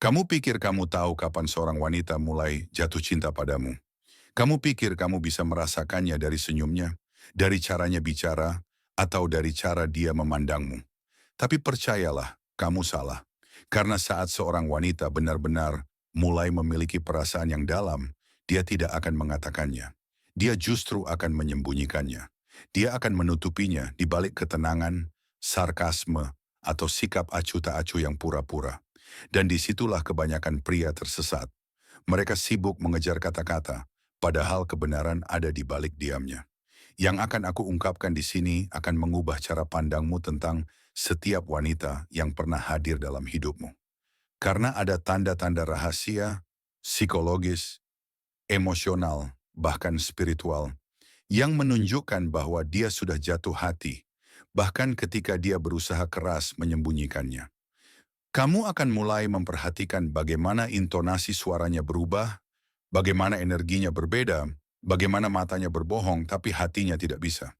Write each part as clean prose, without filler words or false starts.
Kamu pikir kamu tahu kapan seorang wanita mulai jatuh cinta padamu. Kamu pikir kamu bisa merasakannya dari senyumnya, dari caranya bicara, atau dari cara dia memandangmu. Tapi percayalah, kamu salah. Karena saat seorang wanita benar-benar mulai memiliki perasaan yang dalam, dia tidak akan mengatakannya. Dia justru akan menyembunyikannya. Dia akan menutupinya di balik ketenangan, sarkasme, atau sikap acuh tak acuh yang pura-pura. Dan disitulah kebanyakan pria tersesat. Mereka sibuk mengejar kata-kata, padahal kebenaran ada di balik diamnya. Yang akan aku ungkapkan di sini akan mengubah cara pandangmu tentang setiap wanita yang pernah hadir dalam hidupmu. Karena ada tanda-tanda rahasia, psikologis, emosional, bahkan spiritual, yang menunjukkan bahwa dia sudah jatuh hati, bahkan ketika dia berusaha keras menyembunyikannya. Kamu akan mulai memperhatikan bagaimana intonasi suaranya berubah, bagaimana energinya berbeda, bagaimana matanya berbohong tapi hatinya tidak bisa.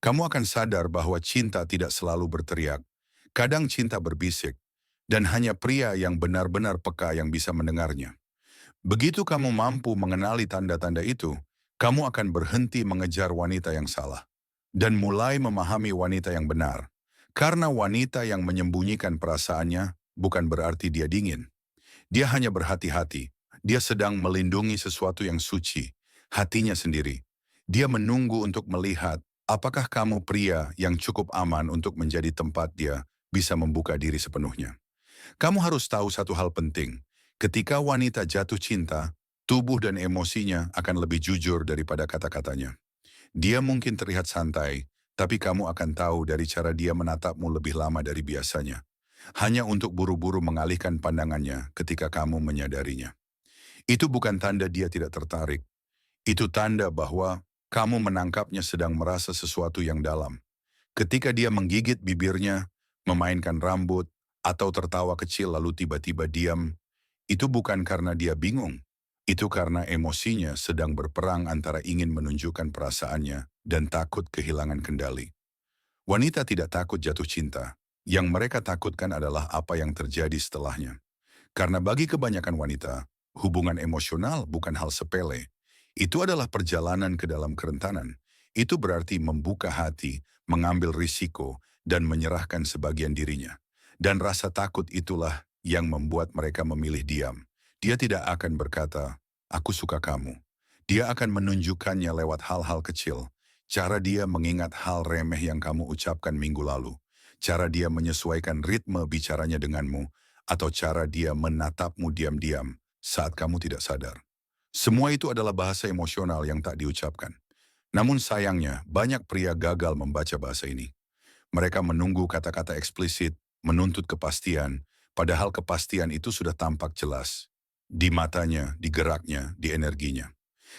Kamu akan sadar bahwa cinta tidak selalu berteriak. Kadang cinta berbisik, dan hanya pria yang benar-benar peka yang bisa mendengarnya. Begitu kamu mampu mengenali tanda-tanda itu, kamu akan berhenti mengejar wanita yang salah dan mulai memahami wanita yang benar. Karena wanita yang menyembunyikan perasaannya bukan berarti dia dingin. Dia hanya berhati-hati. Dia sedang melindungi sesuatu yang suci, hatinya sendiri. Dia menunggu untuk melihat apakah kamu pria yang cukup aman untuk menjadi tempat dia bisa membuka diri sepenuhnya. Kamu harus tahu satu hal penting. Ketika wanita jatuh cinta, tubuh dan emosinya akan lebih jujur daripada kata-katanya. Dia mungkin terlihat santai, tapi kamu akan tahu dari cara dia menatapmu lebih lama dari biasanya. Hanya untuk buru-buru mengalihkan pandangannya ketika kamu menyadarinya. Itu bukan tanda dia tidak tertarik. Itu tanda bahwa kamu menangkapnya sedang merasa sesuatu yang dalam. Ketika dia menggigit bibirnya, memainkan rambut, atau tertawa kecil lalu tiba-tiba diam, itu bukan karena dia bingung. Itu karena emosinya sedang berperang antara ingin menunjukkan perasaannya dan takut kehilangan kendali. Wanita tidak takut jatuh cinta. Yang mereka takutkan adalah apa yang terjadi setelahnya. Karena bagi kebanyakan wanita, hubungan emosional bukan hal sepele. Itu adalah perjalanan ke dalam kerentanan. Itu berarti membuka hati, mengambil risiko, dan menyerahkan sebagian dirinya. Dan rasa takut itulah yang membuat mereka memilih diam. Dia tidak akan berkata, "Aku suka kamu." Dia akan menunjukkannya lewat hal-hal kecil. Cara dia mengingat hal remeh yang kamu ucapkan minggu lalu. Cara dia menyesuaikan ritme bicaranya denganmu, atau cara dia menatapmu diam-diam saat kamu tidak sadar. Semua itu adalah bahasa emosional yang tak diucapkan. Namun sayangnya, banyak pria gagal membaca bahasa ini. Mereka menunggu kata-kata eksplisit, menuntut kepastian, padahal kepastian itu sudah tampak jelas. Di matanya, di geraknya, di energinya.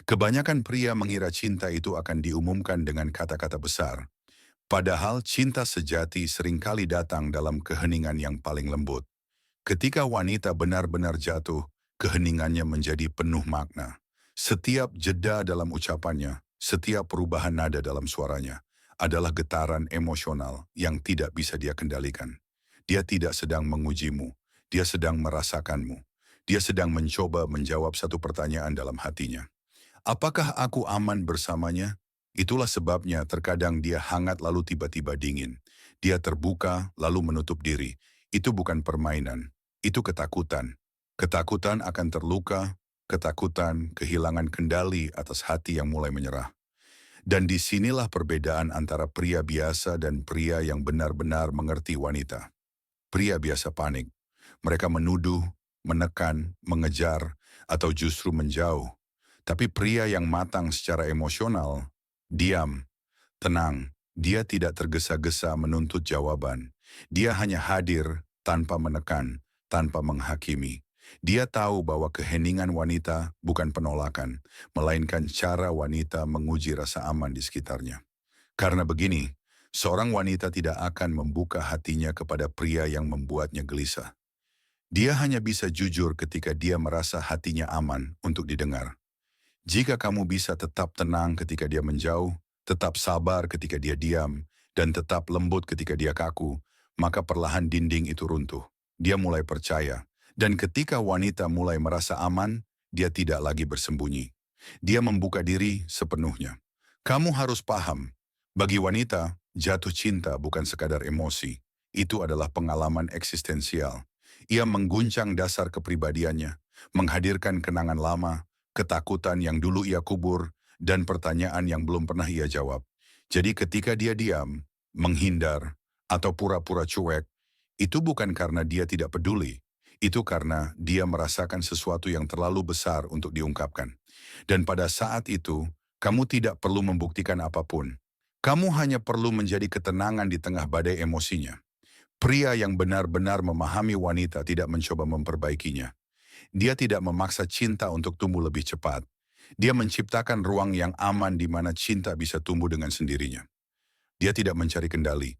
Kebanyakan pria mengira cinta itu akan diumumkan dengan kata-kata besar. Padahal cinta sejati seringkali datang dalam keheningan yang paling lembut. Ketika wanita benar-benar jatuh, keheningannya menjadi penuh makna. Setiap jeda dalam ucapannya, setiap perubahan nada dalam suaranya, adalah getaran emosional yang tidak bisa dia kendalikan. Dia tidak sedang mengujimu, dia sedang merasakanmu. Dia sedang mencoba menjawab satu pertanyaan dalam hatinya. Apakah aku aman bersamanya? Itulah sebabnya terkadang dia hangat lalu tiba-tiba dingin. Dia terbuka lalu menutup diri. Itu bukan permainan, itu ketakutan. Ketakutan akan terluka, ketakutan kehilangan kendali atas hati yang mulai menyerah. Dan disinilah perbedaan antara pria biasa dan pria yang benar-benar mengerti wanita. Pria biasa panik. Mereka menuduh, menekan, mengejar, atau justru menjauh. Tapi pria yang matang secara emosional, diam, tenang. Dia tidak tergesa-gesa menuntut jawaban. Dia hanya hadir tanpa menekan, tanpa menghakimi. Dia tahu bahwa keheningan wanita bukan penolakan, melainkan cara wanita menguji rasa aman di sekitarnya. Karena begini, seorang wanita tidak akan membuka hatinya kepada pria yang membuatnya gelisah. Dia hanya bisa jujur ketika dia merasa hatinya aman untuk didengar. Jika kamu bisa tetap tenang ketika dia menjauh, tetap sabar ketika dia diam, dan tetap lembut ketika dia kaku, maka perlahan dinding itu runtuh. Dia mulai percaya, Dan ketika wanita mulai merasa aman, dia tidak lagi bersembunyi. Dia membuka diri sepenuhnya. Kamu harus paham, bagi wanita, jatuh cinta bukan sekadar emosi. Itu adalah pengalaman eksistensial. Ia mengguncang dasar kepribadiannya, menghadirkan kenangan lama, ketakutan yang dulu ia kubur, dan pertanyaan yang belum pernah ia jawab. Jadi ketika dia diam, menghindar, atau pura-pura cuek, itu bukan karena dia tidak peduli. Itu karena dia merasakan sesuatu yang terlalu besar untuk diungkapkan. Dan pada saat itu, kamu tidak perlu membuktikan apapun. Kamu hanya perlu menjadi ketenangan di tengah badai emosinya. Pria yang benar-benar memahami wanita tidak mencoba memperbaikinya. Dia tidak memaksa cinta untuk tumbuh lebih cepat. Dia menciptakan ruang yang aman di mana cinta bisa tumbuh dengan sendirinya. Dia tidak mencari kendali.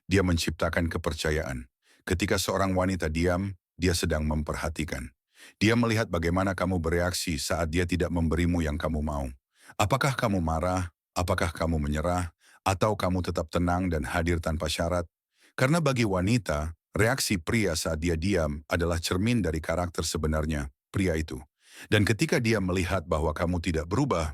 Dia menciptakan kepercayaan. Ketika seorang wanita diam, dia sedang memperhatikan. Dia melihat bagaimana kamu bereaksi saat dia tidak memberimu yang kamu mau. Apakah kamu marah? Apakah kamu menyerah? Atau kamu tetap tenang dan hadir tanpa syarat? Karena bagi wanita, reaksi pria saat dia diam adalah cermin dari karakter sebenarnya pria itu. Dan ketika dia melihat bahwa kamu tidak berubah,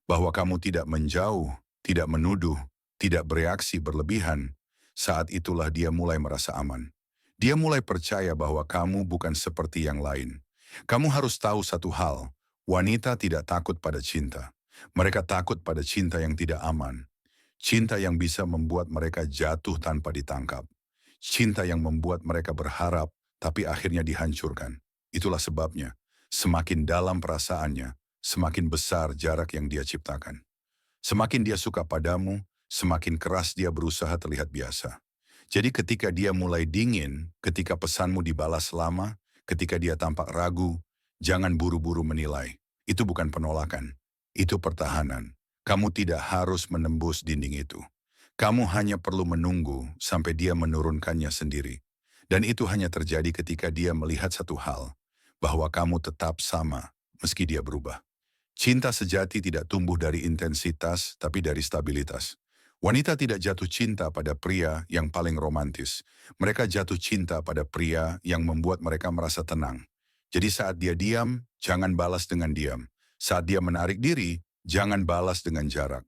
bahwa kamu tidak menjauh, tidak menuduh, tidak bereaksi berlebihan, saat itulah dia mulai merasa aman. Dia mulai percaya bahwa kamu bukan seperti yang lain. Kamu harus tahu satu hal, wanita tidak takut pada cinta. Mereka takut pada cinta yang tidak aman. Cinta yang bisa membuat mereka jatuh tanpa ditangkap. Cinta yang membuat mereka berharap, tapi akhirnya dihancurkan. Itulah sebabnya, semakin dalam perasaannya, semakin besar jarak yang dia ciptakan. Semakin dia suka padamu, semakin keras dia berusaha terlihat biasa. Jadi ketika dia mulai dingin, ketika pesanmu dibalas lama, ketika dia tampak ragu, jangan buru-buru menilai. Itu bukan penolakan, itu pertahanan. Kamu tidak harus menembus dinding itu. Kamu hanya perlu menunggu sampai dia menurunkannya sendiri. Dan itu hanya terjadi ketika dia melihat satu hal, bahwa kamu tetap sama meski dia berubah. Cinta sejati tidak tumbuh dari intensitas, tapi dari stabilitas. Wanita tidak jatuh cinta pada pria yang paling romantis. Mereka jatuh cinta pada pria yang membuat mereka merasa tenang. Jadi saat dia diam, jangan balas dengan diam. Saat dia menarik diri, jangan balas dengan jarak.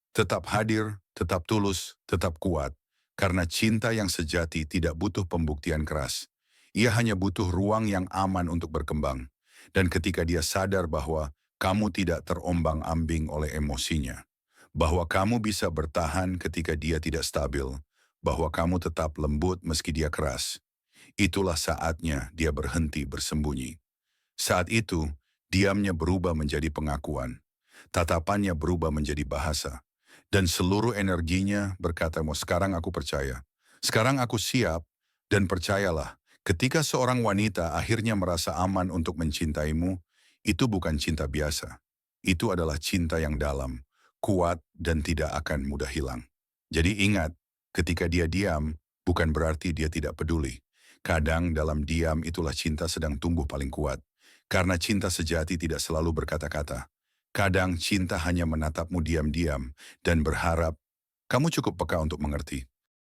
Tetap hadir, tetap tulus, tetap kuat. Karena cinta yang sejati tidak butuh pembuktian keras. Ia hanya butuh ruang yang aman untuk berkembang. Dan ketika dia sadar bahwa kamu tidak terombang-ambing oleh emosinya, bahwa kamu bisa bertahan ketika dia tidak stabil, bahwa kamu tetap lembut meski dia keras, itulah saatnya dia berhenti bersembunyi. Saat itu, diamnya berubah menjadi pengakuan, tatapannya berubah menjadi bahasa, dan seluruh energinya berkata, "Mau sekarang aku percaya, sekarang aku siap," dan percayalah, ketika seorang wanita akhirnya merasa aman untuk mencintaimu, itu bukan cinta biasa. Itu adalah cinta yang dalam, kuat, dan tidak akan mudah hilang. Jadi ingat, ketika dia diam, bukan berarti dia tidak peduli. Kadang dalam diam itulah cinta sedang tumbuh paling kuat. Karena cinta sejati tidak selalu berkata-kata. Kadang cinta hanya menatapmu diam-diam dan berharap kamu cukup peka untuk mengerti.